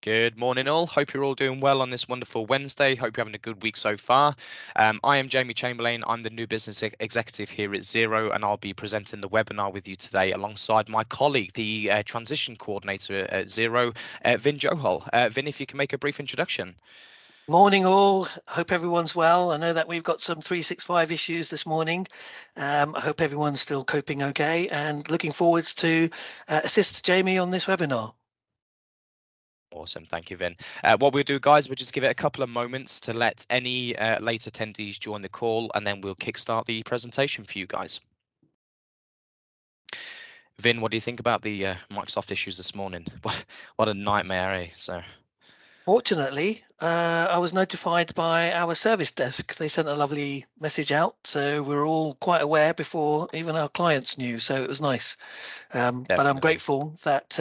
Good morning, all. Hope you're all doing well on this wonderful Wednesday. Hope you're having a good week so far. I am Jamie Chamberlain. I'm the new business executive here at Xero, and I'll be presenting the webinar with you today alongside my colleague, the transition coordinator at Xero, Vin Johol. Vin, if you can make a brief introduction. Morning all, hope everyone's well. I know that we've got some 365 issues this morning. I hope everyone's still coping okay and looking forward to assist Jamie on this webinar. Awesome. Thank you, Vin. What we'll do, guys, we'll just give it a couple of moments to let any late attendees join the call, and then we'll kickstart the presentation for you guys. Vin, what do you think about the Microsoft issues this morning? What a nightmare, eh? So. Fortunately, I was notified by our service desk. They sent a lovely message out, so we're all quite aware before even our clients knew, so it was nice. But I'm grateful that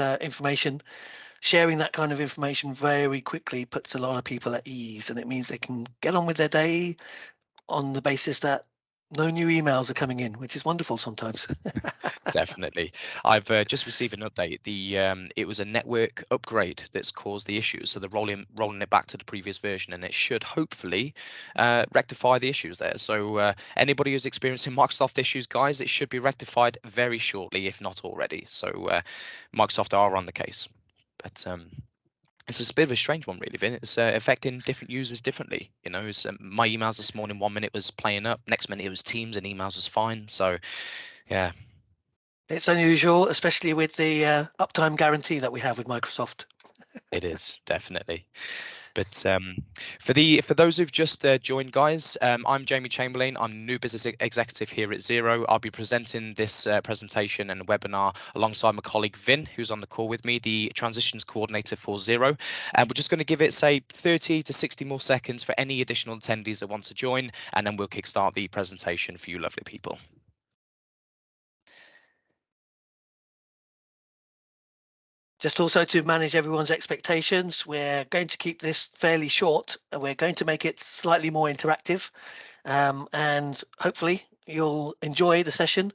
sharing that kind of information very quickly puts a lot of people at ease, and it means they can get on with their day on the basis that no new emails are coming in, which is wonderful sometimes. Definitely. I've just received an update. It was a network upgrade that's caused the issue, so they're rolling it back to the previous version, and it should hopefully rectify the issues there. So anybody who's experiencing Microsoft issues, guys, it should be rectified very shortly, if not already. So Microsoft are on the case, but it's a bit of a strange one, really, Vin. It's affecting different users differently. You know, my emails this morning, 1 minute was playing up, next minute it was Teams and emails was fine. So, yeah. It's unusual, especially with the uptime guarantee that we have with Microsoft. It is, definitely. But for those who've just joined, guys, I'm Jamie Chamberlain. I'm new business executive here at Xero. I'll be presenting this presentation and webinar alongside my colleague Vin, who's on the call with me, the transitions coordinator for Xero. And we're just going to give it, say, 30 to 60 more seconds for any additional attendees that want to join, and then we'll kickstart the presentation for you lovely people. Just also to manage everyone's expectations, we're going to keep this fairly short and we're going to make it slightly more interactive. And hopefully you'll enjoy the session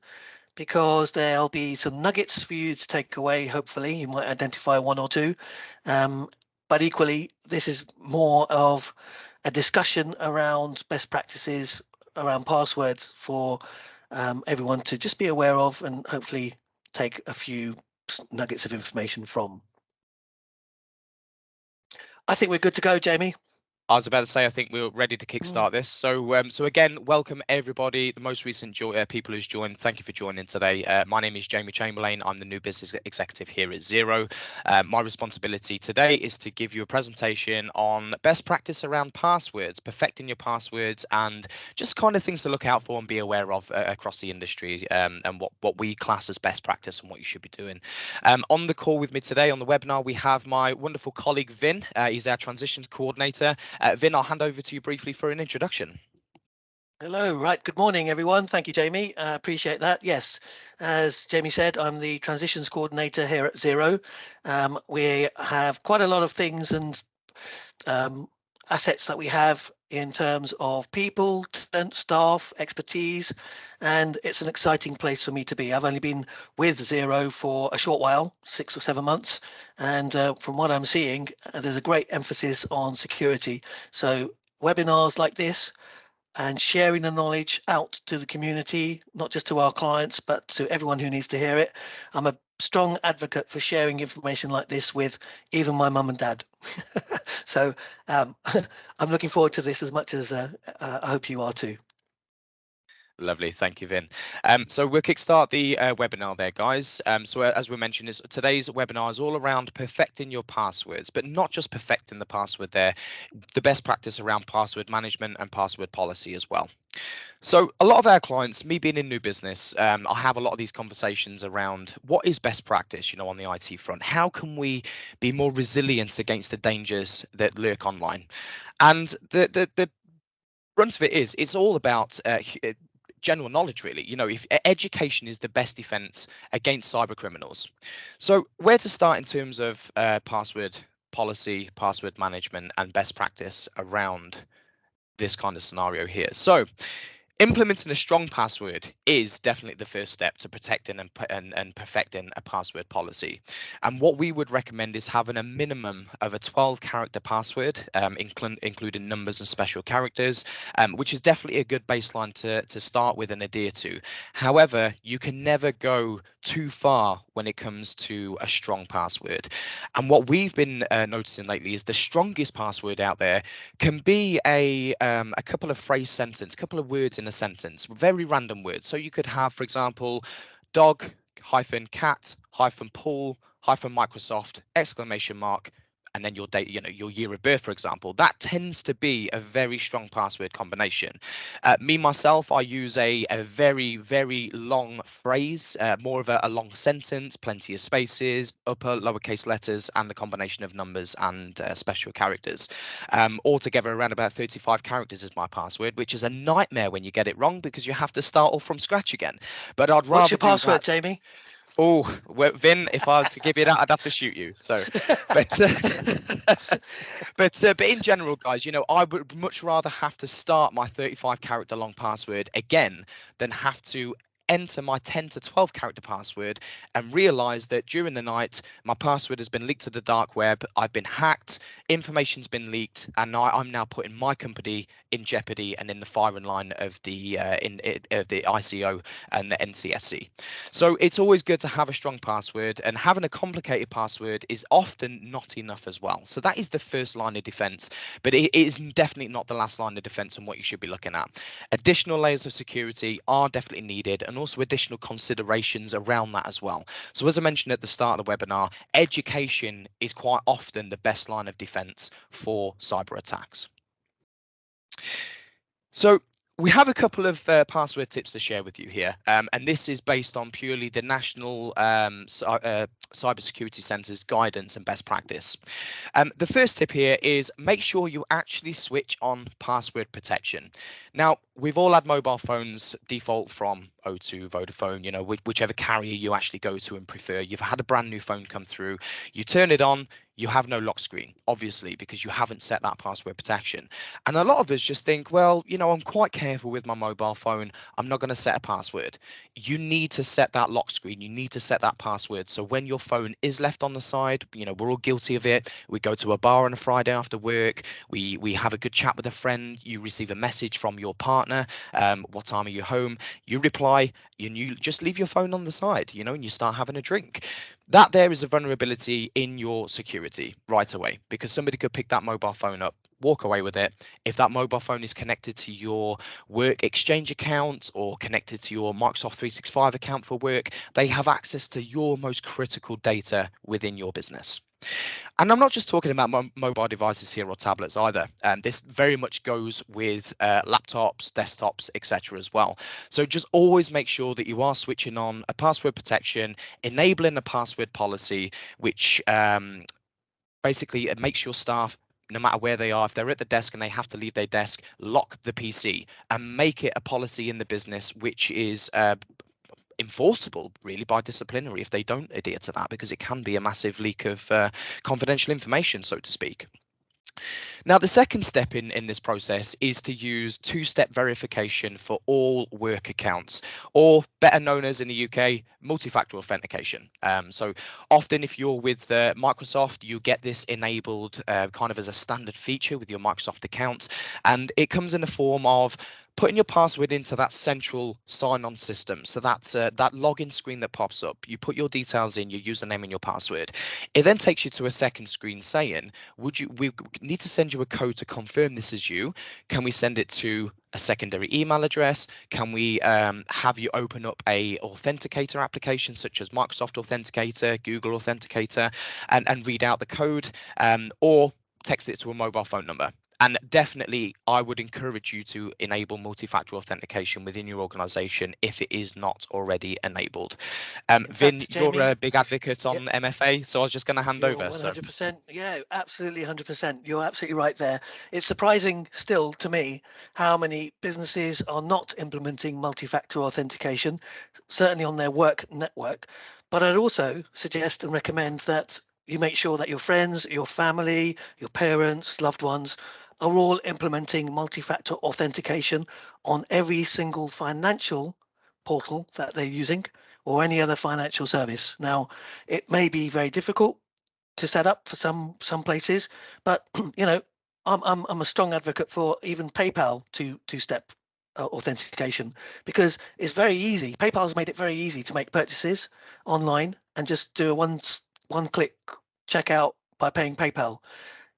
because there'll be some nuggets for you to take away. Hopefully you might identify one or two. But equally, this is more of a discussion around best practices, around passwords for everyone to just be aware of and hopefully take a few nuggets of information from. I think we're good to go, Jamie. I was about to say, I think we're ready to kickstart this. So, so again, welcome everybody. The most recent people who's joined, thank you for joining today. My name is Jamie Chamberlain. I'm the new business executive here at Xero. My responsibility today is to give you a presentation on best practice around passwords, perfecting your passwords, and just kind of things to look out for and be aware of across the industry, and what we class as best practice and what you should be doing. On the call with me today on the webinar, we have my wonderful colleague Vin. He's our transitions coordinator. Vin, I'll hand over to you briefly for an introduction. Hello, right. Good morning, everyone. Thank you, Jamie. I appreciate that. Yes, as Jamie said, I'm the transitions coordinator here at Xero. We have quite a lot of things and assets that we have in terms of people, staff, expertise, and it's an exciting place for me to be. I've only been with Xero for a short while, 6 or 7 months, and from what I'm seeing, there's a great emphasis on security. So webinars like this and sharing the knowledge out to the community, not just to our clients, but to everyone who needs to hear it. I'm a strong advocate for sharing information like this with even my mum and dad. So I'm looking forward to this as much as I hope you are too. Lovely, thank you, Vin. So we'll kickstart the webinar there, guys. So as we mentioned, today's webinar is all around perfecting your passwords, but not just perfecting the password there, the best practice around password management and password policy as well. So a lot of our clients, me being in new business, I have a lot of these conversations around what is best practice, you know, on the IT front. How can we be more resilient against the dangers that lurk online? And the brunt of it is, it's all about general knowledge, really. You know, if education is the best defense against cyber criminals. So where to start in terms of password policy, password management, and best practice around this kind of scenario here? So Implementing a strong password is definitely the first step to protecting and perfecting a password policy. And what we would recommend is having a minimum of a 12-character password, including numbers and special characters, which is definitely a good baseline to start with and adhere to. However, you can never go too far when it comes to a strong password. And what we've been noticing lately is the strongest password out there can be a couple of phrase sentence, a couple of words in a sentence, very random words. So you could have, for example, dog hyphen cat hyphen pool hyphen Microsoft exclamation mark, and then your date, your year of birth, for example. That tends to be a very strong password combination. Me myself, I use a very, very long phrase, more of a long sentence, plenty of spaces, upper lowercase letters, and the combination of numbers and special characters. Altogether, around about 35 characters is my password, which is a nightmare when you get it wrong because you have to start off from scratch again. But I'd What's rather your do password, that. Jamie? Oh, well, Vin, if I had to give you that, I'd have to shoot you. So, but but in general, guys, I would much rather have to start my 35 character long password again than have to enter my 10 to 12 character password and realize that during the night my password has been leaked to the dark web, I've been hacked, information's been leaked, and I'm now putting my company in jeopardy and in the firing line of the of the ICO and the NCSC. So it's always good to have a strong password, and having a complicated password is often not enough as well. So that is the first line of defense, but it is definitely not the last line of defense and what you should be looking at. Additional layers of security are definitely needed, and also additional considerations around that as well. So as I mentioned at the start of the webinar, education is quite often the best line of defense for cyber attacks. So we have a couple of password tips to share with you here, and this is based on purely the National Cybersecurity Centre's guidance and best practice. The first tip here is make sure you actually switch on password protection. Now, we've all had mobile phones default from O2, Vodafone, whichever carrier you actually go to and prefer. You've had a brand new phone come through, you turn it on, you have no lock screen, obviously, because you haven't set that password protection. And a lot of us just think, well, I'm quite careful with my mobile phone. I'm not going to set a password. You need to set that lock screen. You need to set that password. So when your phone is left on the side, we're all guilty of it. We go to a bar on a Friday after work. We have a good chat with a friend. You receive a message from your partner. What time are you home? You reply, and you just leave your phone on the side, and you start having a drink. That there is a vulnerability in your security right away, because somebody could pick that mobile phone up, walk away with it. If that mobile phone is connected to your work Exchange account or connected to your Microsoft 365 account for work, they have access to your most critical data within your business. And I'm not just talking about mobile devices here or tablets either. This very much goes with laptops, desktops, etc. as well. So just always make sure that you are switching on a password protection, enabling a password policy, which basically it makes your staff, no matter where they are, if they're at the desk and they have to leave their desk, lock the PC and make it a policy in the business which is enforceable really by disciplinary if they don't adhere to that, because it can be a massive leak of confidential information, so to speak. Now, the second step in this process is to use two-step verification for all work accounts, or better known as in the UK, multi-factor authentication. So often if you're with Microsoft, you get this enabled kind of as a standard feature with your Microsoft accounts, and it comes in the form of putting your password into that central sign-on system. So that's that login screen that pops up. You put your details in, your username and your password. It then takes you to a second screen saying, we need to send you a code to confirm this is you. Can we send it to a secondary email address? Can we have you open up a authenticator application such as Microsoft Authenticator, Google Authenticator, and read out the code, or text it to a mobile phone number? And definitely, I would encourage you to enable multi-factor authentication within your organization if it is not already enabled. Vin, Fact, you're Jamie, a big advocate yeah, on MFA, so I was just going to hand you're over. So 100%. Yeah, absolutely 100%. You're absolutely right there. It's surprising still to me how many businesses are not implementing multi-factor authentication, certainly on their work network. But I'd also suggest and recommend that you make sure that your friends, your family, your parents, loved ones are all implementing multi-factor authentication on every single financial portal that they're using or any other financial service. Now, it may be very difficult to set up for some places, but you know, I'm a strong advocate for even PayPal two-step authentication, because it's very easy. PayPal's made it very easy to make purchases online and just do a one-click checkout by paying PayPal.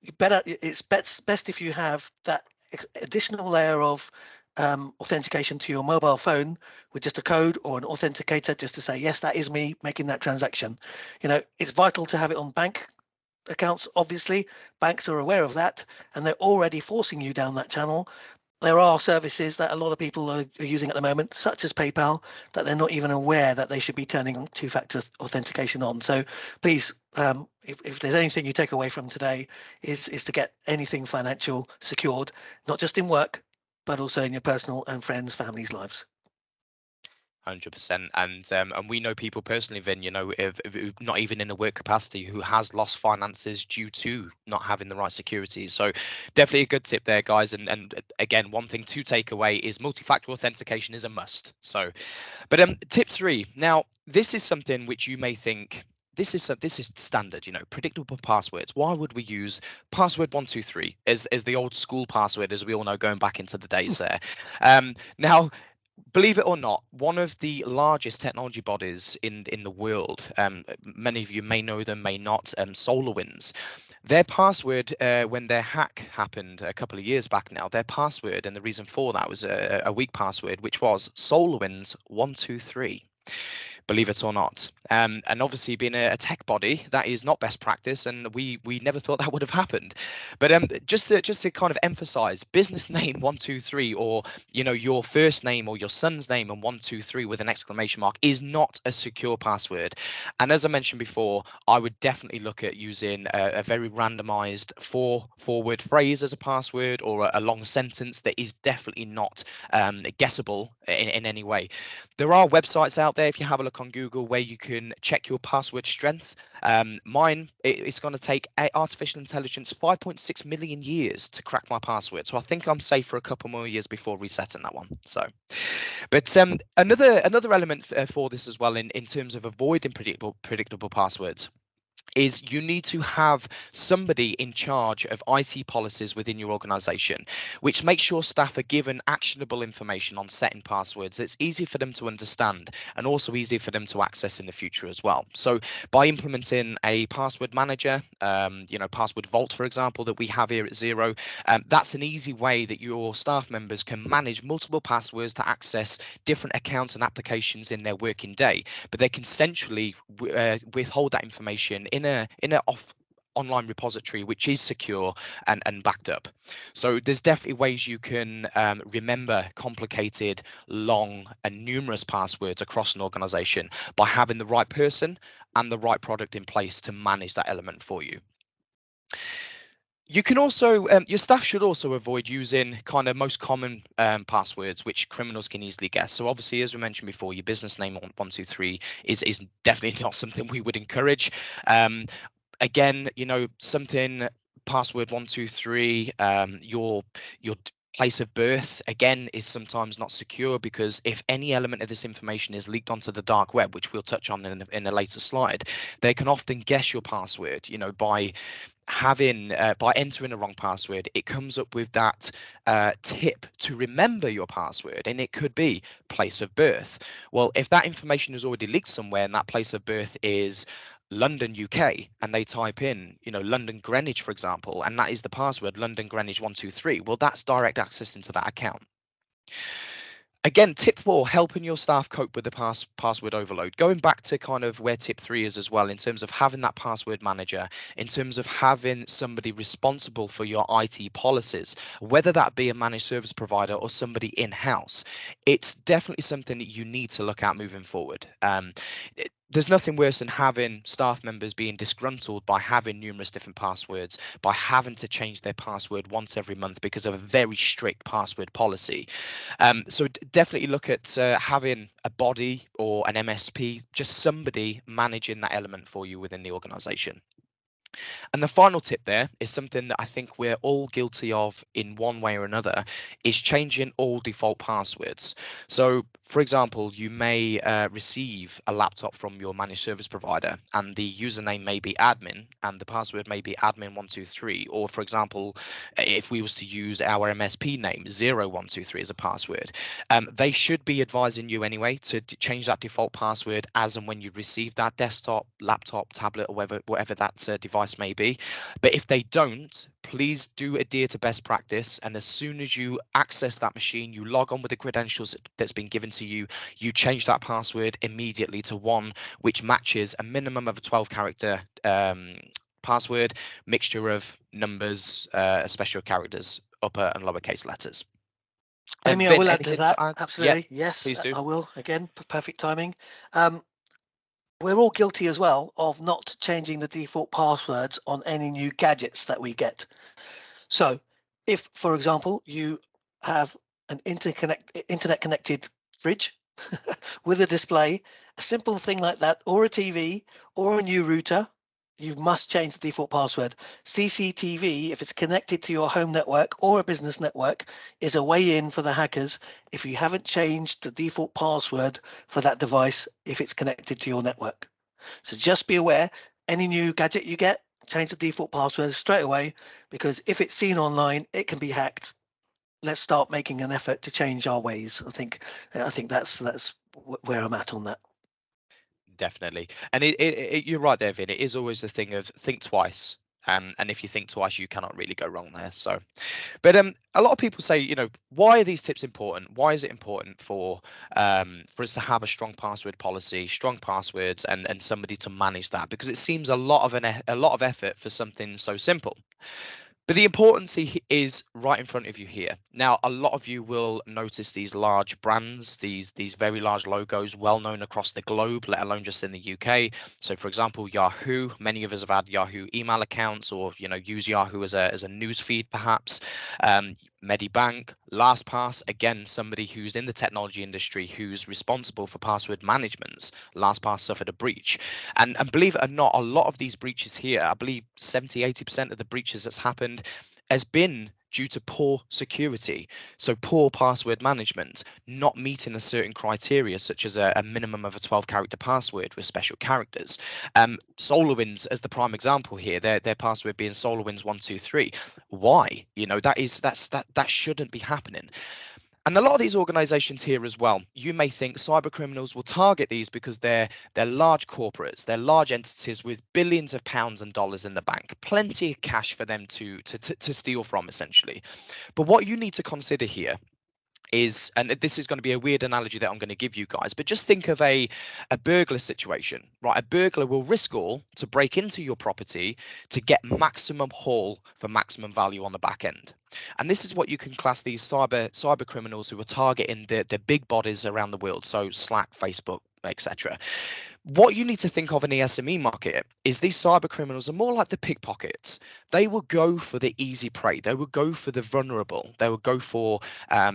It's best if you have that additional layer of authentication to your mobile phone with just a code or an authenticator just to say, yes, that is me making that transaction. You know, it's vital to have it on bank accounts. Obviously, banks are aware of that and they're already forcing you down that channel. There are services that a lot of people are using at the moment, such as PayPal, that they're not even aware that they should be turning two-factor authentication on. So please, if there's anything you take away from today, is to get anything financial secured, not just in work, but also in your personal and friends, families' lives. 100%. And we know people personally, Vin, if not even in a work capacity, who has lost finances due to not having the right security. So definitely a good tip there, guys. And again, one thing to take away is multi-factor authentication is a must. So, but tip 3. Now, this is something which you may think this is standard, predictable passwords. Why would we use password 123 as the old school password, as we all know, going back into the days there? Now, believe it or not, one of the largest technology bodies in the world, many of you may know them, may not, SolarWinds, their password, when their hack happened a couple of years back now, their password, and the reason for that was a weak password, which was SolarWinds 123. Believe it or not. And obviously, being a tech body, that is not best practice, and we never thought that would have happened. But just to kind of emphasize, business name 123, or your first name or your son's name and 123 with an exclamation mark, is not a secure password. And as I mentioned before, I would definitely look at using a very randomized four-word phrase as a password, or a long sentence that is definitely not guessable in any way. There are websites out there, if you have a look on Google, where you can check your password strength. Mine, it's going to take artificial intelligence 5.6 million years to crack my password. So I think I'm safe for a couple more years before resetting that one. So, but another element for this as well, in terms of avoiding predictable passwords, is you need to have somebody in charge of IT policies within your organization, which makes sure staff are given actionable information on setting passwords that's easy for them to understand and also easy for them to access in the future as well. So by implementing a password manager, password vault, for example, that we have here at Zero, that's an easy way that your staff members can manage multiple passwords to access different accounts and applications in their working day, but they can centrally withhold that information in a online repository which is secure and backed up. So there's definitely ways you can remember complicated, long, and numerous passwords across an organization by having the right person and the right product in place to manage that element for you. You can also, your staff should also avoid using kind of most common passwords which criminals can easily guess. So obviously, as we mentioned before, your business name 123 is definitely not something we would encourage. Again, something password 123, your place of birth, again, is sometimes not secure, because if any element of this information is leaked onto the dark web, which we'll touch on in a later slide, they can often guess your password, by entering a wrong password. It comes up with that tip to remember your password, and it could be place of birth. Well, if that information is already leaked somewhere and that place of birth is London, UK, and they type in, London Greenwich, for example, and that is the password, London Greenwich 123, well, that's direct access into that account. Again, tip 4, helping your staff cope with the password overload. Going back to kind of where tip 3 is as well, in terms of having that password manager, in terms of having somebody responsible for your IT policies, whether that be a managed service provider or somebody in-house, it's definitely something that you need to look at moving forward. There's nothing worse than having staff members being disgruntled by having numerous different passwords, by having to change their password once every month because of a very strict password policy. So definitely look at having a body or an MSP, just somebody managing that element for you within the organization. And the final tip there is something that I think we're all guilty of in one way or another, is changing all default passwords. So, for example, you may receive a laptop from your managed service provider, and the username may be admin, and the password may be admin123. Or, for example, if we was to use our MSP name 0123 as a password, they should be advising you anyway to change that default password as and when you receive that desktop, laptop, tablet, or whatever that device may be. But if they don't, please do adhere to best practice. And as soon as you access that machine, you log on with the credentials that's been given to you, you change that password immediately to one which matches a minimum of a 12-character password, mixture of numbers, special characters, upper and lowercase letters. And Amy, I Vin, will add to anything to that. add? Yep, Absolutely. Yes, please do. I will. Again, perfect timing. We're all guilty as well of not changing the default passwords on any new gadgets that we get. So if, for example, you have an internet connected fridge with a display, a simple thing like that, or a TV, or a new router, you must change the default password. CCTV, if it's connected to your home network or a business network, is a way in for the hackers if you haven't changed the default password for that device if it's connected to your network. So just be aware, any new gadget you get, change the default password straight away, because if it's seen online, it can be hacked. Let's start making an effort to change our ways. I think that's where I'm at on that. Definitely. And you're right there, Vin. It is always the thing of think twice. And if you think twice, you cannot really go wrong there. So, but a lot of people say, why are these tips important? Why is it important for us to have a strong password policy, strong passwords, and somebody to manage that? Because it seems a lot of effort for something so simple. But the importance is right in front of you here. Now, a lot of you will notice these large brands, these very large logos, well known across the globe, let alone just in the UK. So, for example, Yahoo. Many of us have had Yahoo email accounts, or use Yahoo as a news feed, perhaps. Medibank, LastPass, again, somebody who's in the technology industry who's responsible for password management. LastPass suffered a breach. And believe it or not, a lot of these breaches here, I believe 70-80% of the breaches that's happened has been due to poor security. So poor password management, not meeting a certain criteria, such as a minimum of a 12-character password with special characters. SolarWinds as the prime example here, their password being SolarWinds123. Why? That shouldn't be happening. And a lot of these organizations here as well, you may think cyber criminals will target these because they're large corporates, they're large entities with billions of pounds and dollars in the bank, plenty of cash for them to steal from, essentially. But what you need to consider here is, and this is going to be a weird analogy that I'm going to give you guys, but just think of a burglar situation, right? A burglar will risk all to break into your property to get maximum haul for maximum value on the back end. And this is what you can class these cyber criminals who are targeting the big bodies around the world, so Slack, Facebook, etc. What you need to think of in the SME market is these cyber criminals are more like the pickpockets. They will go for the easy prey. They will go for the vulnerable. They will go for,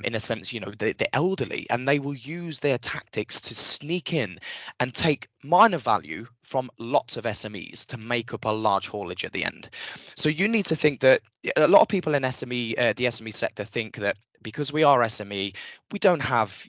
in a sense, the elderly, and they will use their tactics to sneak in and take minor value from lots of SMEs to make up a large haulage at the end. So you need to think that a lot of people in the SME sector think that because we are SME, we don't have,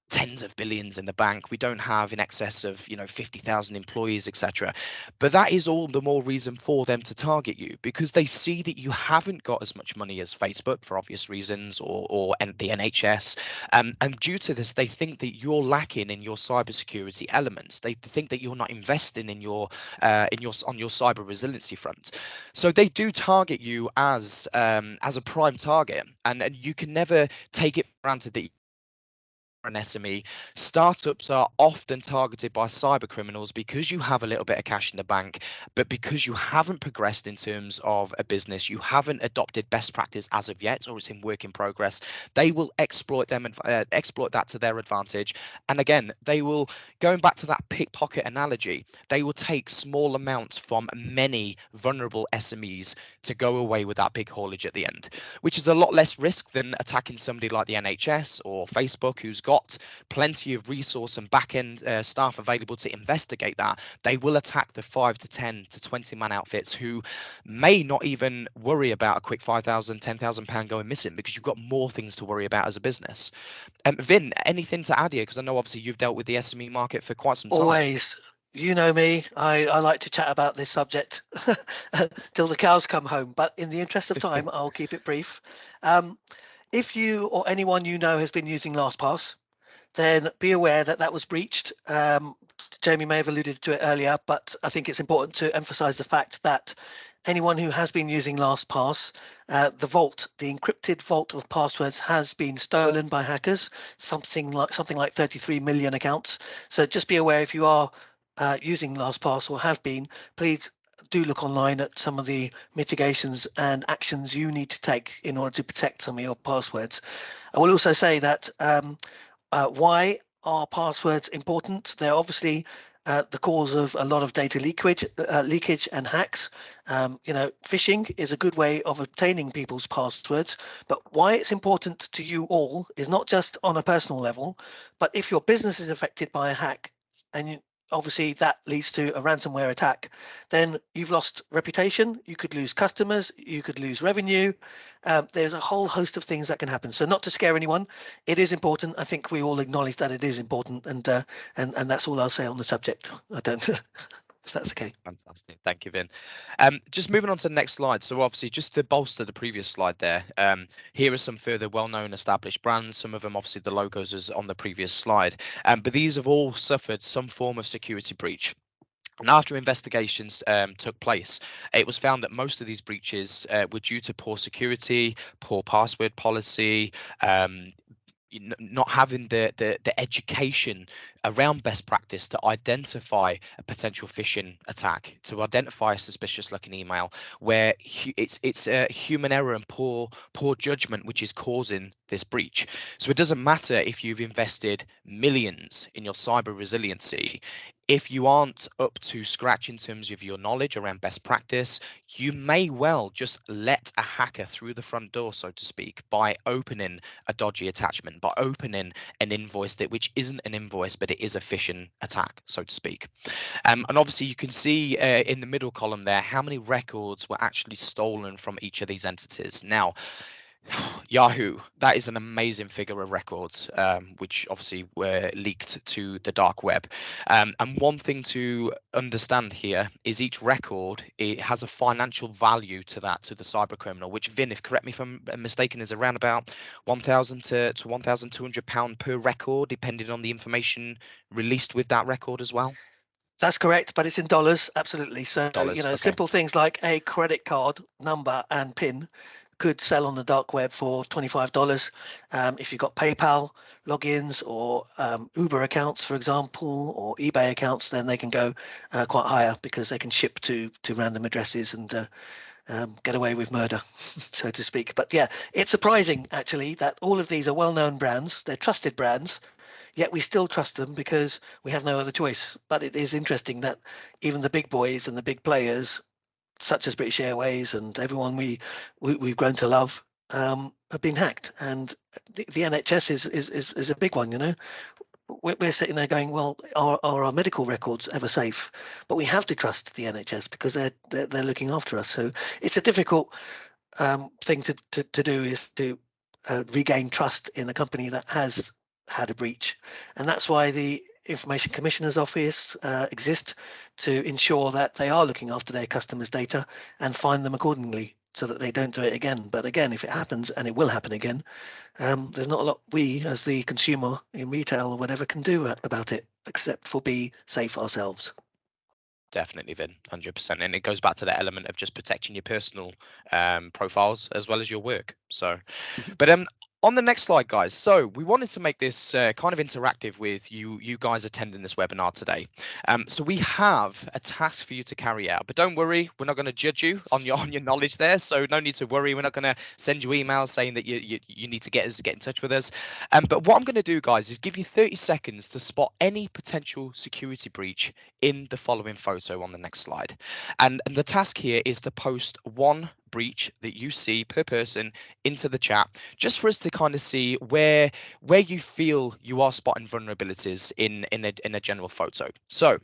tens of billions in the bank. We don't have in excess of 50,000 employees, etc. But that is all the more reason for them to target you, because they see that you haven't got as much money as Facebook for obvious reasons, or the NHS, and due to this they think that you're lacking in your cybersecurity elements. They think that you're not investing in your on your cyber resiliency front. So they do target you as a prime target, and you can never take it for granted that an SME. Startups are often targeted by cyber criminals because you have a little bit of cash in the bank, but because you haven't progressed in terms of a business, you haven't adopted best practice as of yet, or it's in work in progress. They will exploit that to their advantage. And again, they will, going back to that pickpocket analogy, they will take small amounts from many vulnerable SMEs to go away with that big haulage at the end, which is a lot less risk than attacking somebody like the NHS or Facebook, who's got got plenty of resource and back-end staff available to investigate that, they will attack the 5 to 10 to 20 man outfits who may not even worry about a quick 5,000, 10,000 pound going missing, because you've got more things to worry about as a business. Vin, anything to add here? Because I know obviously you've dealt with the SME market for quite some time. Always. You know me, I like to chat about this subject till the cows come home, but in the interest of time, I'll keep it brief. If you or anyone you know has been using LastPass, then be aware that that was breached. Jamie may have alluded to it earlier, but I think it's important to emphasize the fact that anyone who has been using LastPass, the encrypted vault of passwords has been stolen by hackers, something like 33 million accounts. So just be aware, if you are using LastPass or have been, please do look online at some of the mitigations and actions you need to take in order to protect some of your passwords. I will also say that why are passwords important? They're obviously the cause of a lot of data leakage and hacks. Phishing is a good way of obtaining people's passwords, but why it's important to you all is not just on a personal level, but if your business is affected by a hack, and obviously that leads to a ransomware attack, then you've lost reputation, you could lose customers, you could lose revenue. There's a whole host of things that can happen. So not to scare anyone, it is important. I think we all acknowledge that it is important, and that's all I'll say on the subject. I don't if that's okay. Fantastic. Thank you, Vin. Just moving on to the next slide. So obviously, just to bolster the previous slide there, here are some further well-known established brands. Some of them, obviously, the logos is on the previous slide. But these have all suffered some form of security breach. And after investigations took place, it was found that most of these breaches were due to poor security, poor password policy, not having the education around best practice to identify a potential phishing attack, to identify a suspicious looking email, where it's human error and poor judgment which is causing this breach. So it doesn't matter if you've invested millions in your cyber resiliency. If you aren't up to scratch in terms of your knowledge around best practice, you may well just let a hacker through the front door, so to speak, by opening a dodgy attachment, by opening an invoice which isn't an invoice, but it is a phishing attack, so to speak. And obviously you can see in the middle column there how many records were actually stolen from each of these entities. Now, Yahoo, that is an amazing figure of records, which obviously were leaked to the dark web. And one thing to understand here is each record, it has a financial value to that, to the cyber criminal, which, Vin, if correct me if I'm mistaken, is around about £1,000 to £1,200 per record, depending on the information released with that record as well. That's correct, but it's in dollars, absolutely. So, Dollars, okay. simple things like a credit card number and PIN could sell on the dark web for $25. If you've got PayPal logins or Uber accounts, for example, or eBay accounts, then they can go quite higher, because they can ship to random addresses and get away with murder, so to speak. But yeah, it's surprising actually that all of these are well-known brands. They're trusted brands, yet we still trust them because we have no other choice. But it is interesting that even the big boys and the big players, such as British Airways and everyone we've grown to love, have been hacked. And the NHS is a big one. We're sitting there going, well, are our medical records ever safe? But we have to trust the NHS because they're looking after us. So it's a difficult thing to do, is to regain trust in a company that has had a breach. And that's why the Information Commissioner's Office exists, to ensure that they are looking after their customers' data and fine them accordingly, so that they don't do it again. But again, if it happens, and it will happen again, there's not a lot we as the consumer in retail or whatever can do about it, except for be safe ourselves. Definitely, Vin, 100%. And it goes back to that element of just protecting your personal profiles as well as your work. So, but on the next slide, guys, so we wanted to make this kind of interactive with you guys attending this webinar today. So we have a task for you to carry out, but don't worry, we're not going to judge you on your knowledge there. So no need to worry. We're not going to send you emails saying that you need to get in touch with us. But what I'm going to do, guys, is give you 30 seconds to spot any potential security breach in the following photo on the next slide. And the task here is to post one breach that you see per person into the chat, just for us to kind of see where you feel you are spotting vulnerabilities in a general photo. So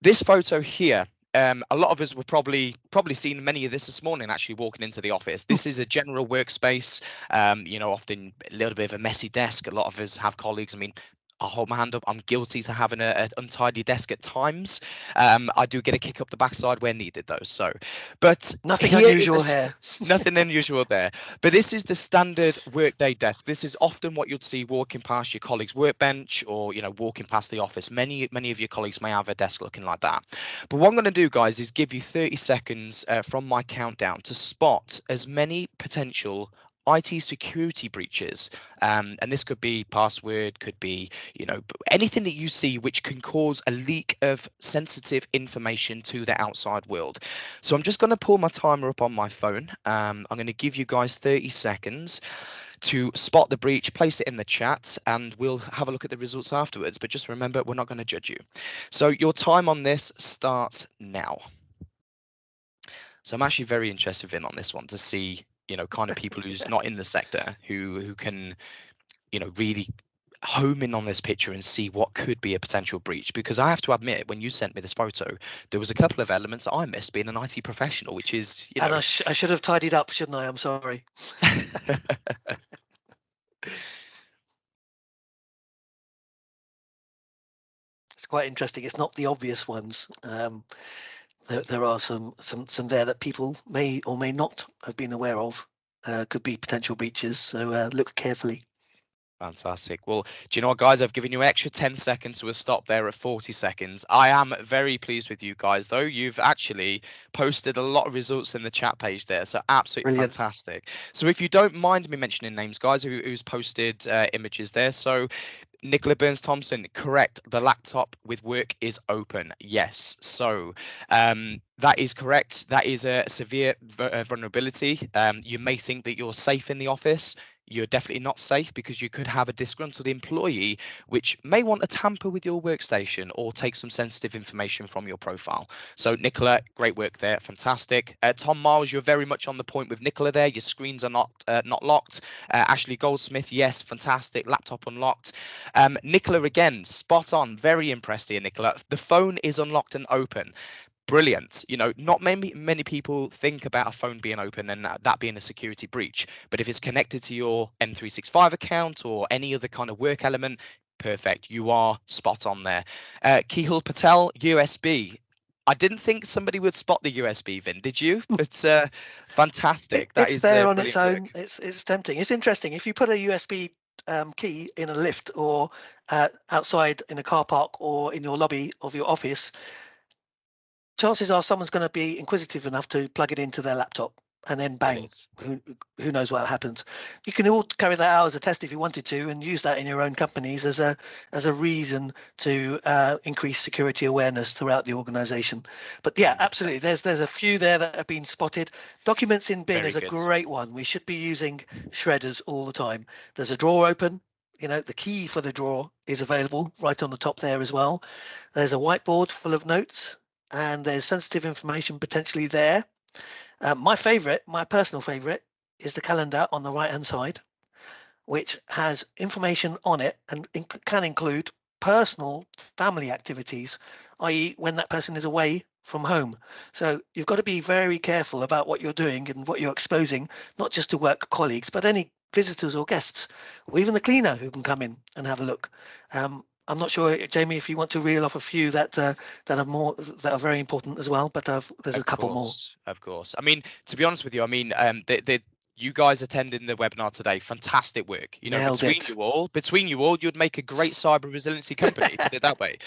this photo here, a lot of us were probably seen many of this morning actually walking into the office. This is a general workspace, often a little bit of a messy desk. A lot of us have colleagues. I mean, I'll hold my hand up. I'm guilty to having an untidy desk at times. I do get a kick up the backside where needed, though. So, but Nothing here is unusual here. nothing unusual there. But this is the standard workday desk. This is often what you'd see walking past your colleague's workbench, or walking past the office. Many of your colleagues may have a desk looking like that. But what I'm going to do, guys, is give you 30 seconds from my countdown to spot as many potential IT security breaches, and this could be password, could be anything that you see which can cause a leak of sensitive information to the outside world. So I'm just going to pull my timer up on my phone. I'm going to give you guys 30 seconds to spot the breach, place it in the chat, and we'll have a look at the results afterwards. But just remember, we're not going to judge you. So your time on this starts now. So I'm actually very interested in on this one to see, kind of people who's not in the sector who can, really home in on this picture and see what could be a potential breach. Because I have to admit, when you sent me this photo, there was a couple of elements that I missed being an IT professional, which is, And I should have tidied up, shouldn't I? I'm sorry. It's quite interesting. It's not the obvious ones. There are some there that people may or may not have been aware of. Could be potential breaches. So look carefully. Fantastic. Well, do you know what, guys? I've given you an extra 10 seconds, so we'll stop there at 40 seconds. I am very pleased with you guys, though. You've actually posted a lot of results in the chat page there, so absolutely Brilliant. Fantastic. So if you don't mind me mentioning names, guys, who's posted images there. So Nicola Burns Thompson, correct. The laptop with work is open. Yes. So that is correct. That is a severe vulnerability. You may think that you're safe in the office. You're definitely not safe, because you could have a disgruntled employee which may want to tamper with your workstation or take some sensitive information from your profile. So Nicola, great work there. Fantastic. Tom Miles, you're very much on the point with Nicola there. Your screens are not locked. Ashley Goldsmith, yes, fantastic. Laptop unlocked. Nicola, again, spot on. Very impressed here, Nicola. The phone is unlocked and open. Brilliant. Not many people think about a phone being open and that being a security breach. But if it's connected to your M365 account or any other kind of work element, perfect. You are spot on there. Kehul Patel, USB. I didn't think somebody would spot the USB, Vin. Did you? It's fantastic. It's there on its own. Work. It's tempting. It's interesting. If you put a USB key in a lift or outside in a car park or in your lobby of your office, chances are someone's going to be inquisitive enough to plug it into their laptop, and then bang, who knows what happens. You can all carry that out as a test if you wanted to, and use that in your own companies as a reason to increase security awareness throughout the organization. But yeah, 100%. Absolutely, there's a few there that have been spotted. Documents in bin is a great one. We should be using shredders all the time. There's a drawer open. The key for the drawer is available right on the top there as well. There's a whiteboard full of notes, and there's sensitive information potentially there. My personal favorite, is the calendar on the right hand side, which has information on it and can include personal family activities, i.e. when that person is away from home. So you've got to be very careful about what you're doing and what you're exposing, not just to work colleagues, but any visitors or guests, or even the cleaner who can come in and have a look. I'm not sure, Jamie, if you want to reel off a few that are very important as well, but there's a couple more. Of course. I mean, to be honest with you, I mean, you guys attending the webinar today, fantastic work. Between you all, you'd make a great cyber resiliency company. Put it that way.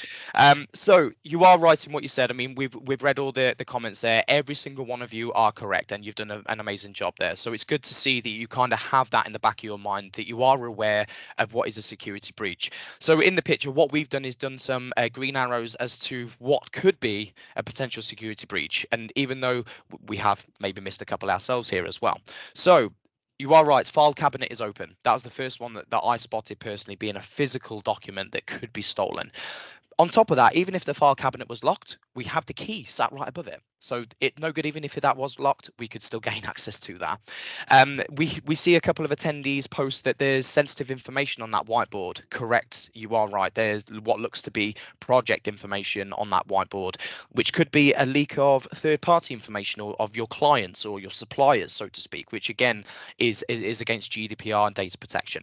So you are right in what you said. I mean, we've read all the comments there. Every single one of you are correct, and you've done an amazing job there. So it's good to see that you kind of have that in the back of your mind, that you are aware of what is a security breach. So in the picture, what we've done is done some green arrows as to what could be a potential security breach. And even though we have maybe missed a couple ourselves here as well. So you are right, file cabinet is open. That was the first one that I spotted personally, being a physical document that could be stolen. On top of that, even if the file cabinet was locked, we have the key sat right above it. So it no good even if that was locked, we could still gain access to that. We see a couple of attendees post that there's sensitive information on that whiteboard. Correct, you are right. There's what looks to be project information on that whiteboard, which could be a leak of third-party information or of your clients or your suppliers, so to speak, which again is against GDPR and data protection.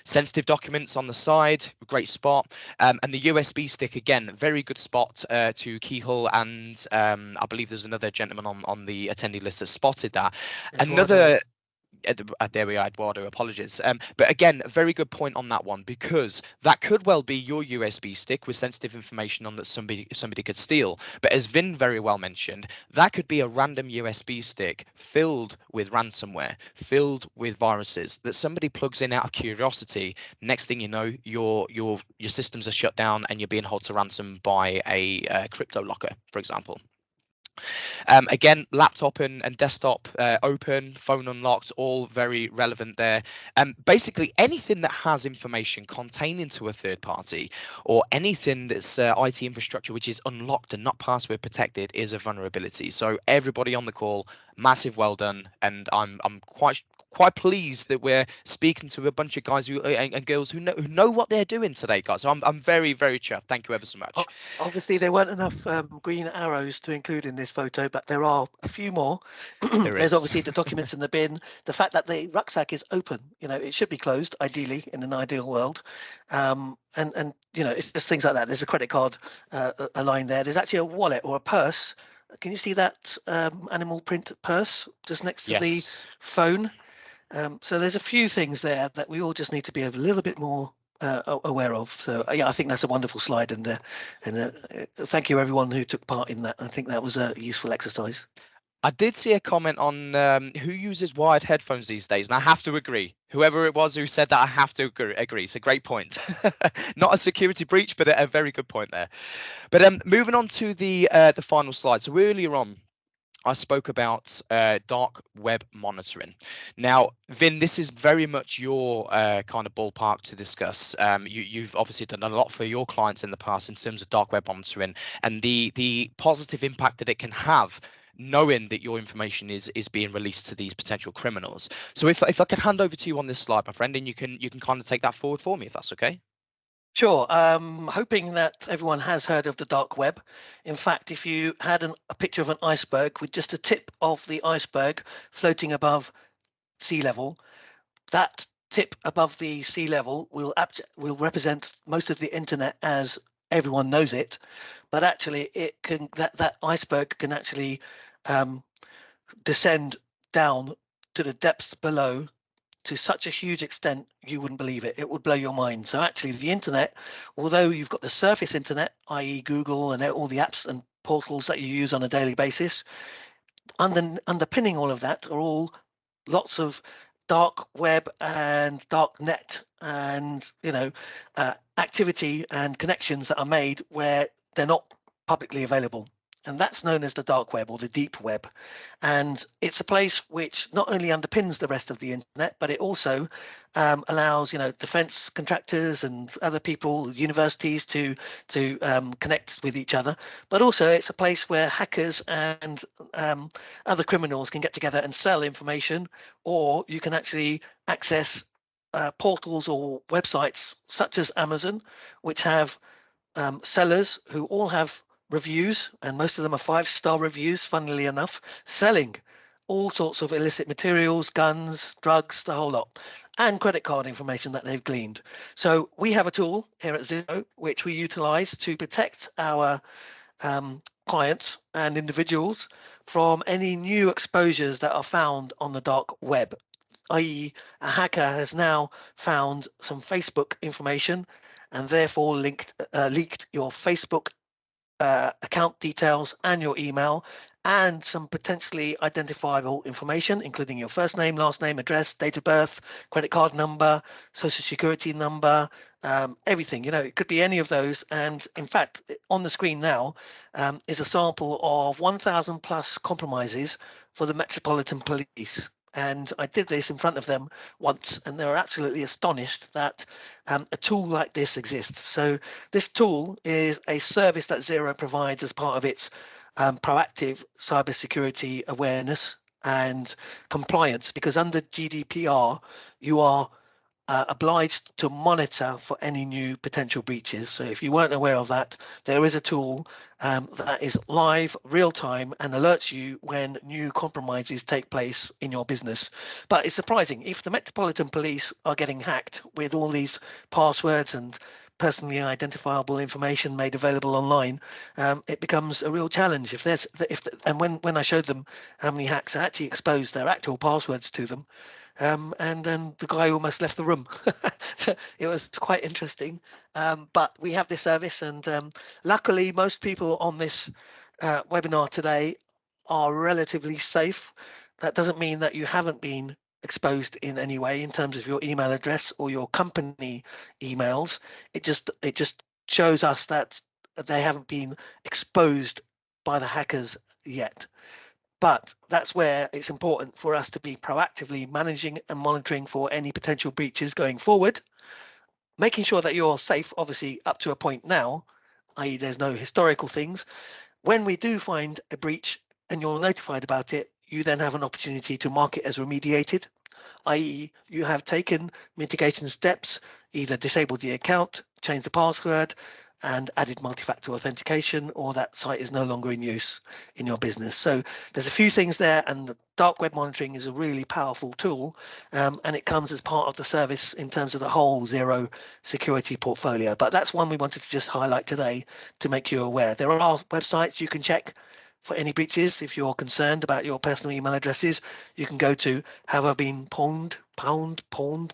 Sensitive documents on the side, great spot. And the USB stick, again, very good spot to keyhole. And I believe there's another gentleman on the attendee list that spotted that. Eduardo. Another there we are, Eduardo, apologies. But again, a very good point on that one, because that could well be your USB stick with sensitive information on that somebody could steal. But as Vin very well mentioned, that could be a random USB stick filled with ransomware, filled with viruses that somebody plugs in out of curiosity. Next thing you know, your systems are shut down and you're being held to ransom by a crypto locker, for example. Again, laptop and desktop open, phone unlocked, all very relevant there. Basically, anything that has information containing to a third party or anything that's IT infrastructure which is unlocked and not password protected is a vulnerability. So everybody on the call, massive well done, and I'm quite pleased that we're speaking to a bunch of guys and girls who know what they're doing today, guys. So I'm very chuffed. Thank you ever so much. Obviously, there weren't enough green arrows to include in this photo, but there are a few more. There There's is. obviously the documents in the bin. The fact that the rucksack is open, it should be closed, ideally, in an ideal world. And it's just things like that. There's a credit card a line there. There's actually a wallet or a purse. Can you see that animal print purse just next to the phone? So there's a few things there that we all just need to be a little bit more aware of. So yeah, I think that's a wonderful slide, and thank you everyone who took part in that. I think that was a useful exercise. I did see a comment on who uses wired headphones these days, and I have to agree. Whoever it was who said that, I have to agree. It's a great point. Not a security breach, but a very good point there. But moving on to the final slide. So earlier on, I spoke about dark web monitoring. Now, Vin, this is very much your kind of ballpark to discuss. You've obviously done a lot for your clients in the past in terms of dark web monitoring and the positive impact that it can have, knowing that your information is being released to these potential criminals. So if I could hand over to you on this slide, my friend, and you can kind of take that forward for me, if that's okay. Sure. Hoping that everyone has heard of the dark web. In fact, if you had a picture of an iceberg with just a tip of the iceberg floating above sea level, that tip above the sea level will represent most of the internet as everyone knows it, but actually it can that iceberg can actually descend down to the depths below to such a huge extent you wouldn't believe it. It would blow your mind. So actually the internet, although you've got the surface internet, i.e. Google and all the apps and portals that you use on a daily basis, underpinning all of that are all lots of dark web and dark net and activity and connections that are made where they're not publicly available. And that's known as the dark web or the deep web. And it's a place which not only underpins the rest of the internet, but it also allows, defense contractors and other people, universities to connect with each other. But also it's a place where hackers and other criminals can get together and sell information, or you can actually access portals or websites such as Amazon, which have sellers who all have reviews, and most of them are 5-star reviews, funnily enough, selling all sorts of illicit materials, guns, drugs, the whole lot, and credit card information that they've gleaned. So we have a tool here at Zero which we utilize to protect our clients and individuals from any new exposures that are found on the dark web, i.e. a hacker has now found some Facebook information and therefore leaked your Facebook account details and your email and some potentially identifiable information, including your first name, last name, address, date of birth, credit card number, social security number, everything. It could be any of those. And in fact, on the screen now is a sample of 1,000 plus compromises for the Metropolitan Police. And I did this in front of them once, and they were absolutely astonished that a tool like this exists. So this tool is a service that Xero provides as part of its proactive cybersecurity awareness and compliance, because under GDPR, you are obliged to monitor for any new potential breaches. So if you weren't aware of that, there is a tool that is live, real time, and alerts you when new compromises take place in your business. But it's surprising, if the Metropolitan Police are getting hacked with all these passwords and personally identifiable information made available online, it becomes a real challenge. And when I showed them how many hacks actually exposed their actual passwords to them, and then the guy almost left the room. So it was quite interesting. But we have this service, and luckily most people on this webinar today are relatively safe. That doesn't mean that you haven't been exposed in any way in terms of your email address or your company emails. It just shows us that they haven't been exposed by the hackers yet. But that's where it's important for us to be proactively managing and monitoring for any potential breaches going forward, making sure that you're safe, obviously, up to a point now, i.e. there's no historical things. When we do find a breach and you're notified about it, you then have an opportunity to mark it as remediated, i.e. you have taken mitigation steps, either disabled the account, changed the password, and added multi-factor authentication, or that site is no longer in use in your business. So there's a few things there, and the dark web monitoring is a really powerful tool, and it comes as part of the service in terms of the whole Xero security portfolio. But that's one we wanted to just highlight today to make you aware. There are websites you can check for any breaches. If you're concerned about your personal email addresses, you can go to have I been pawned, pawned.com.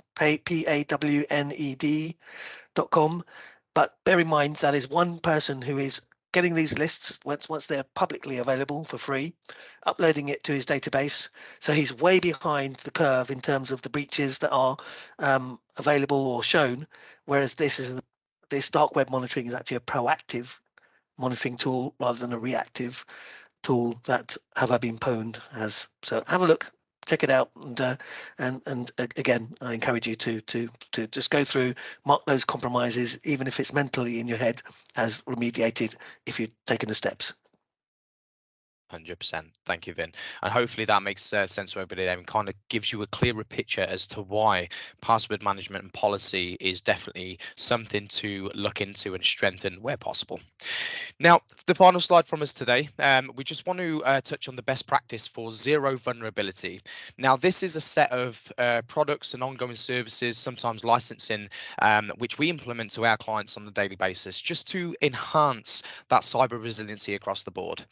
But bear in mind that is one person who is getting these lists once they're publicly available for free, uploading it to his database. So he's way behind the curve in terms of the breaches that are available or shown, whereas this dark web monitoring is actually a proactive monitoring tool rather than a reactive tool that Have I Been Pwned has. So have a look, check it out, and again, I encourage you to just go through, mark those compromises, even if it's mentally in your head, as remediated if you've taken the steps. 100%. Thank you, Vin. And hopefully that makes sense to everybody there and kind of gives you a clearer picture as to why password management and policy is definitely something to look into and strengthen where possible. Now, the final slide from us today, we just want to touch on the best practice for zero vulnerability. Now, this is a set of products and ongoing services, sometimes licensing, which we implement to our clients on a daily basis, just to enhance that cyber resiliency across the board.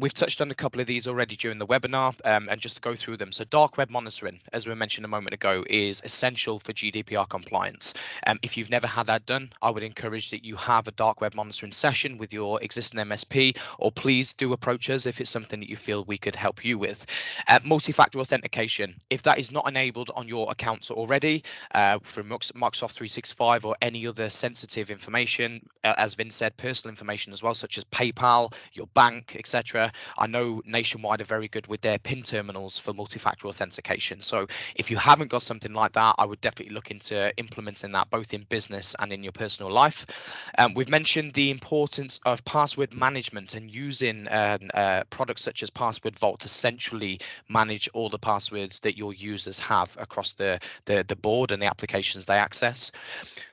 We've touched on a couple of these already during the webinar, and just to go through them. So dark web monitoring, as we mentioned a moment ago, is essential for GDPR compliance. If you've never had that done, I would encourage that you have a dark web monitoring session with your existing MSP, or please do approach us if it's something that you feel we could help you with. Multi-factor authentication, if that is not enabled on your accounts already, from Microsoft 365 or any other sensitive information, as Vin said, personal information as well, such as PayPal, your bank, etc. I know Nationwide are very good with their PIN terminals for multi-factor authentication. So if you haven't got something like that, I would definitely look into implementing that both in business and in your personal life. We've mentioned the importance of password management and using products such as Password Vault to centrally manage all the passwords that your users have across the board and the applications they access.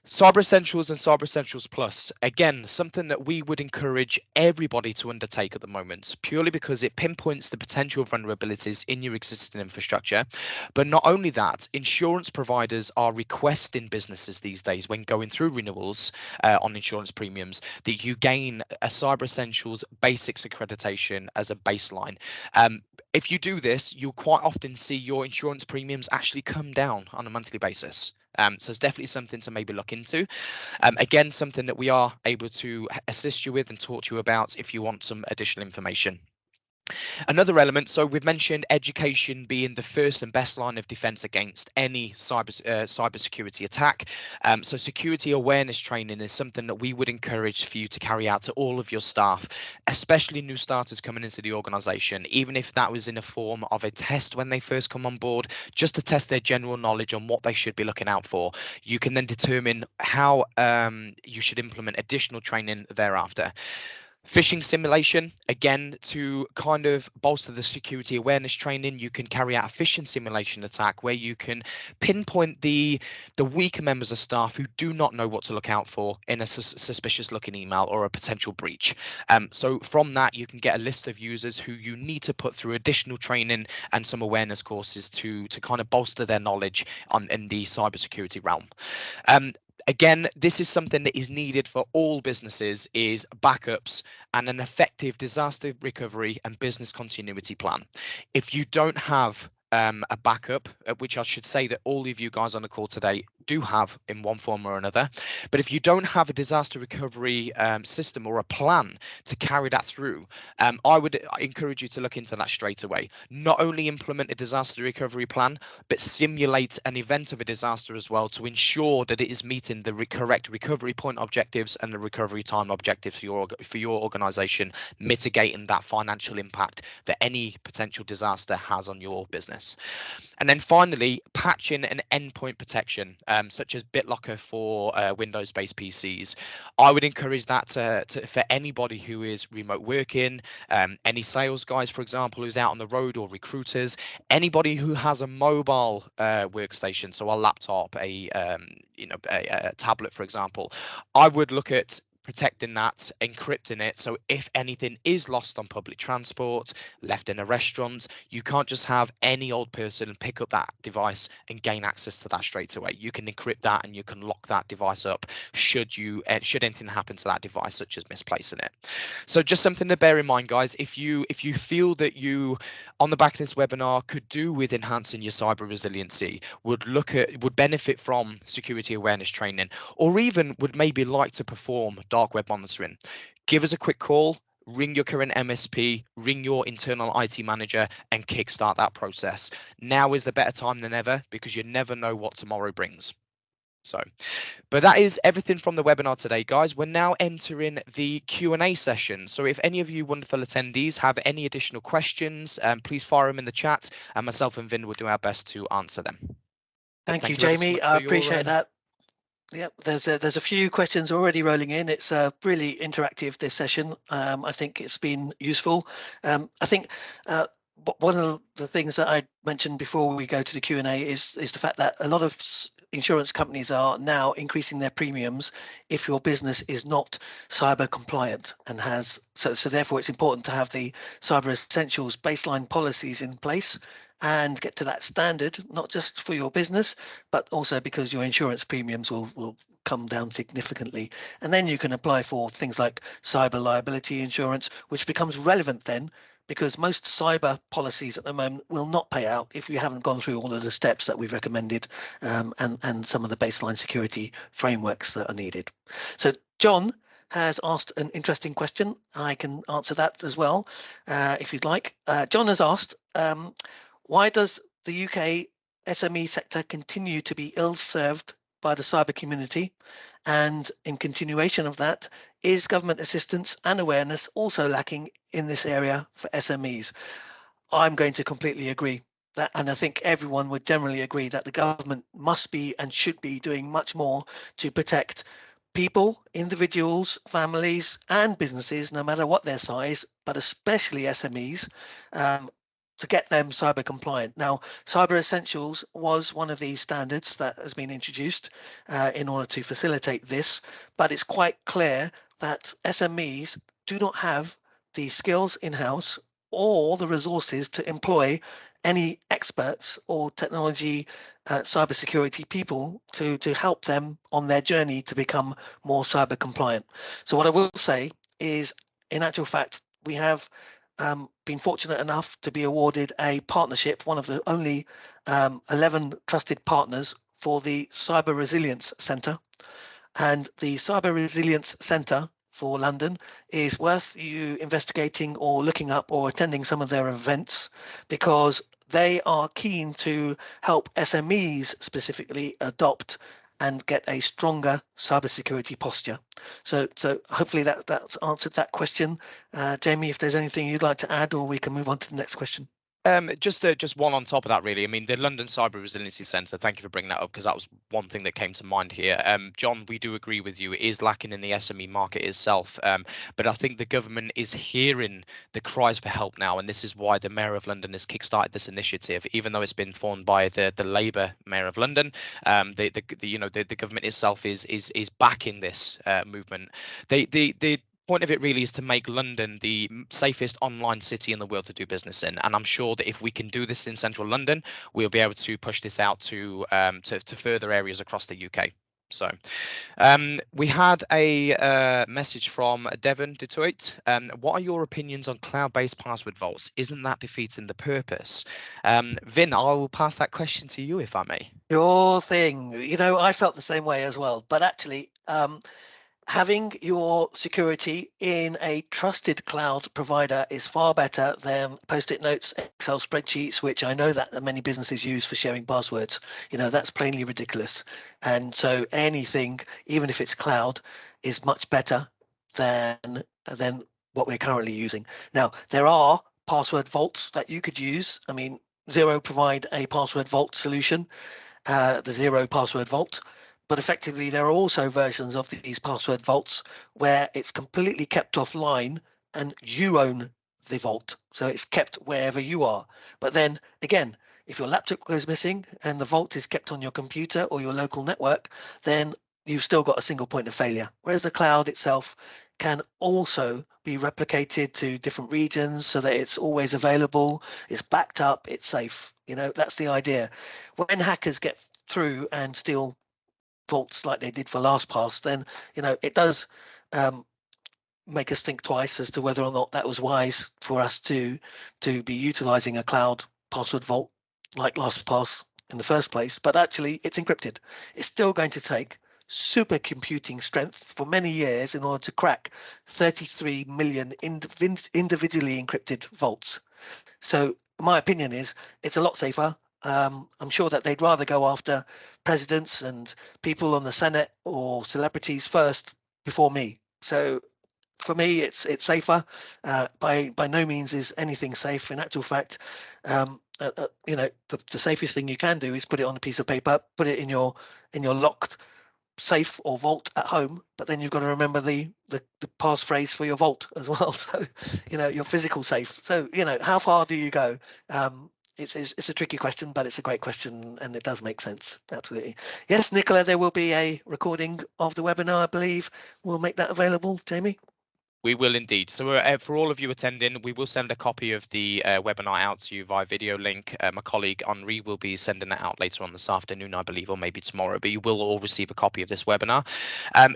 Cyber Essentials and Cyber Essentials Plus, again, something that we would encourage everybody to undertake at the moment, purely because it pinpoints the potential vulnerabilities in your existing infrastructure. But not only that, insurance providers are requesting businesses these days, when going through renewals on insurance premiums, that you gain a Cyber Essentials Basics accreditation as a baseline. If you do this, you'll quite often see your insurance premiums actually come down on a monthly basis. So it's definitely something to maybe look into. Again, something that we are able to assist you with and talk to you about if you want some additional information. Another element, so we've mentioned education being the first and best line of defense against any cybersecurity attack. So security awareness training is something that we would encourage for you to carry out to all of your staff, especially new starters coming into the organization, even if that was in a form of a test when they first come on board, just to test their general knowledge on what they should be looking out for. You can then determine how you should implement additional training thereafter. Phishing simulation, again, to kind of bolster the security awareness training, you can carry out a phishing simulation attack where you can pinpoint the weaker members of staff who do not know what to look out for in a suspicious looking email or a potential breach. So from that, you can get a list of users who you need to put through additional training and some awareness courses to kind of bolster their knowledge in the cybersecurity realm. Again, this is something that is needed for all businesses, is backups and an effective disaster recovery and business continuity plan. If you don't have a backup, which I should say that all of you guys on the call today do have in one form or another, but if you don't have a disaster recovery system or a plan to carry that through, I would encourage you to look into that straight away. Not only implement a disaster recovery plan, but simulate an event of a disaster as well to ensure that it is meeting the correct recovery point objectives and the recovery time objectives for your organization, mitigating that financial impact that any potential disaster has on your business. And then finally, patching and endpoint protection, such as BitLocker for Windows-based PCs. I would encourage that for anybody who is remote working, any sales guys, for example, who's out on the road, or recruiters, anybody who has a mobile workstation, so a laptop, a tablet, for example. I would look at protecting that, encrypting it, so if anything is lost on public transport, left in a restaurant, you can't just have any old person pick up that device and gain access to that straight away. You can encrypt that and you can lock that device up should anything happen to that device, such as misplacing it. So just something to bear in mind, guys. If you feel that you on the back of this webinar could do with enhancing your cyber resiliency, would benefit from security awareness training, or even would maybe like to perform dark web monitoring, give us a quick call, ring your current MSP, ring your internal IT manager, and kickstart that process. Now is the better time than ever, because you never know what tomorrow brings. So, but that is everything from the webinar today, guys. We're now entering the Q&A session. So if any of you wonderful attendees have any additional questions, please fire them in the chat, and myself and Vin will do our best to answer them. Thank you, ever so Jamie. much I for your, appreciate that. Yep, there's a few questions already rolling in. It's really interactive, this session. I think it's been useful. I think one of the things that I mentioned before we go to the Q&A is the fact that a lot of insurance companies are now increasing their premiums if your business is not cyber compliant and has so therefore it's important to have the Cyber Essentials baseline policies in place and get to that standard, not just for your business, but also because your insurance premiums will come down significantly. And then you can apply for things like cyber liability insurance, which becomes relevant then, because most cyber policies at the moment will not pay out if you haven't gone through all of the steps that we've recommended, and some of the baseline security frameworks that are needed. So John has asked an interesting question. I can answer that as well, if you'd like. John has asked, why does the UK SME sector continue to be ill-served by the cyber community? And in continuation of that, is government assistance and awareness also lacking in this area for SMEs? I'm going to completely agree that, and I think everyone would generally agree that the government must be and should be doing much more to protect people, individuals, families, and businesses, no matter what their size, but especially SMEs, to get them cyber compliant. Now, Cyber Essentials was one of these standards that has been introduced in order to facilitate this, but it's quite clear that SMEs do not have the skills in-house or the resources to employ any experts or technology cybersecurity people to help them on their journey to become more cyber compliant. So what I will say is, in actual fact, we have been fortunate enough to be awarded a partnership, one of the only 11 trusted partners for the Cyber Resilience Centre. And the Cyber Resilience Centre for London is worth you investigating or looking up or attending some of their events, because they are keen to help SMEs specifically adopt and get a stronger cybersecurity posture. So hopefully that's answered that question. Jamie, if there's anything you'd like to add, or we can move on to the next question. Just one on top of that, really. I mean, the London Cyber Resiliency Centre, thank you for bringing that up, because that was one thing that came to mind here. John, we do agree with you. It is lacking in the SME market itself. But I think the government is hearing the cries for help now, and this is why the Mayor of London has kickstarted this initiative, even though it's been formed by the Labour Mayor of London. The government itself is backing this movement. The point of it really is to make London the safest online city in the world to do business in, and I'm sure that if we can do this in central London, we'll be able to push this out to further areas across the UK. So we had a message from Devon Detroit. What are your opinions on cloud-based password vaults? Isn't that defeating the purpose? Vin, I will pass that question to you, if I may. Your thing. I felt the same way as well, but actually, having your security in a trusted cloud provider is far better than post-it notes, Excel spreadsheets, which I know that many businesses use for sharing passwords. That's plainly ridiculous. And so anything, even if it's cloud, is much better than what we're currently using. Now, there are password vaults that you could use. I mean, Zero provide a password vault solution, the Zero Password Vault. But effectively, there are also versions of these password vaults where it's completely kept offline and you own the vault. So it's kept wherever you are. But then again, if your laptop goes missing and the vault is kept on your computer or your local network, then you've still got a single point of failure. Whereas the cloud itself can also be replicated to different regions so that it's always available, it's backed up, it's safe. That's the idea. When hackers get through and steal vaults like they did for LastPass, then it does make us think twice as to whether or not that was wise for us to be utilizing a cloud password vault like LastPass in the first place. But actually, it's encrypted. It's still going to take supercomputing strength for many years in order to crack 33 million individually encrypted vaults. So my opinion is it's a lot safer. I'm sure that they'd rather go after presidents and people on the Senate or celebrities first before me. So for me, it's safer. By no means is anything safe. In actual fact, the safest thing you can do is put it on a piece of paper, put it in your locked safe or vault at home, but then you've got to remember the passphrase for your vault as well. So your physical safe. So how far do you go? It's a tricky question, but it's a great question, and it does make sense. Absolutely. Yes, Nicola, there will be a recording of the webinar, I believe. We'll make that available, Jamie. We will indeed. So for all of you attending, we will send a copy of the webinar out to you via video link. My colleague Henri will be sending that out later on this afternoon, I believe, or maybe tomorrow, but you will all receive a copy of this webinar.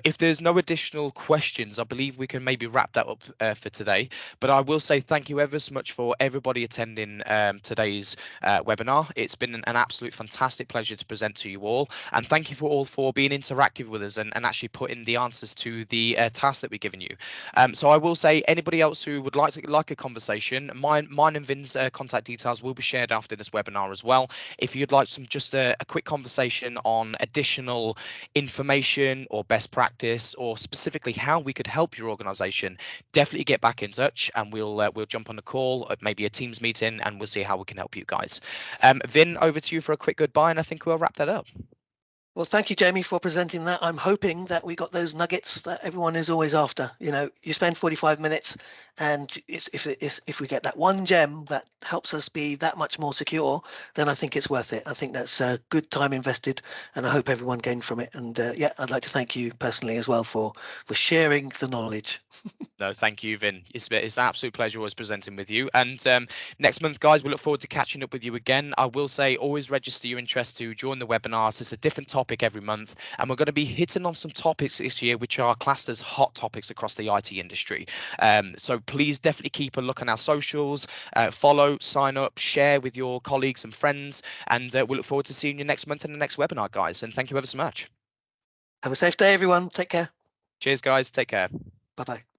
If there's no additional questions, I believe we can maybe wrap that up for today. But I will say thank you ever so much for everybody attending today's webinar. It's been an absolute fantastic pleasure to present to you all. And thank you for being interactive with us and actually putting the answers to the tasks that we've given you. So I will say anybody else who would like a conversation, mine and Vin's contact details will be shared after this webinar as well. If you'd like just a quick conversation on additional information or best practice, or specifically how we could help your organization, definitely get back in touch and we'll jump on a call, maybe a Teams meeting, and we'll see how we can help you guys. Vin, over to you for a quick goodbye, and I think we'll wrap that up. Well, thank you, Jamie, for presenting that. I'm hoping that we got those nuggets that everyone is always after. You spend 45 minutes, and if we get that one gem that helps us be that much more secure, then I think it's worth it. I think that's a good time invested, and I hope everyone gained from it. And yeah, I'd like to thank you personally as well for sharing the knowledge. No, thank you, Vin. It's an absolute pleasure always presenting with you. And next month, guys, we look forward to catching up with you again. I will say always register your interest to join the webinars. It's a different topic every month, and we're going to be hitting on some topics this year which are classed as hot topics across the IT industry. So please definitely keep a look on our socials, follow, sign up, share with your colleagues and friends, and we look forward to seeing you next month in the next webinar, guys. And thank you ever so much. Have a safe day, everyone. Take care. Cheers, guys. Take care. Bye-bye.